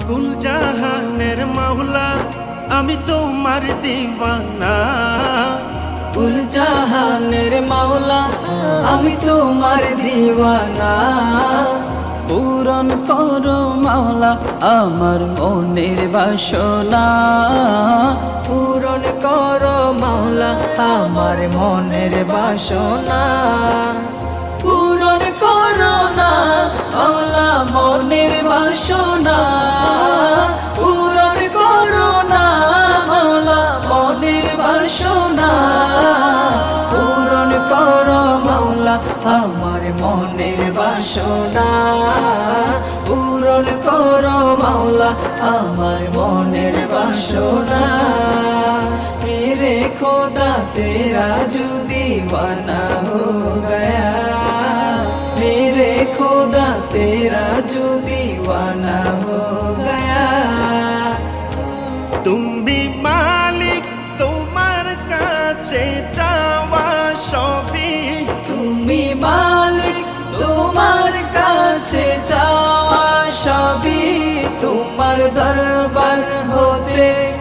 কুল জাহানের মাওলা আমি তোমার দিওয়ানা। কুল জাহানের মাওলা আমি তোমার দিওয়ানা। পূরণ করো মাওলা আমার মনের বাসনা। পূরণ করো মাওলা আমার মনের বাসনা। পূরণ করো না মাওলা মনের বাসনা। পূরণ করো না মাওলা মনের বাসনা। পূরণ করো মাওলা আমার মনের বাসনা। পূরণ করো মাওলা আমার মনের বাসনা। मेरे खुदा तेरा जो दीवाना हो गया। मेरे खुदा तेरा जो दीवाना हो गया। তুমি মালিক তোমার কাছে চাওয়া সবই। তুমি মালিক তোমার কাছে চাওয়া সবই। তোমার দরবার হতে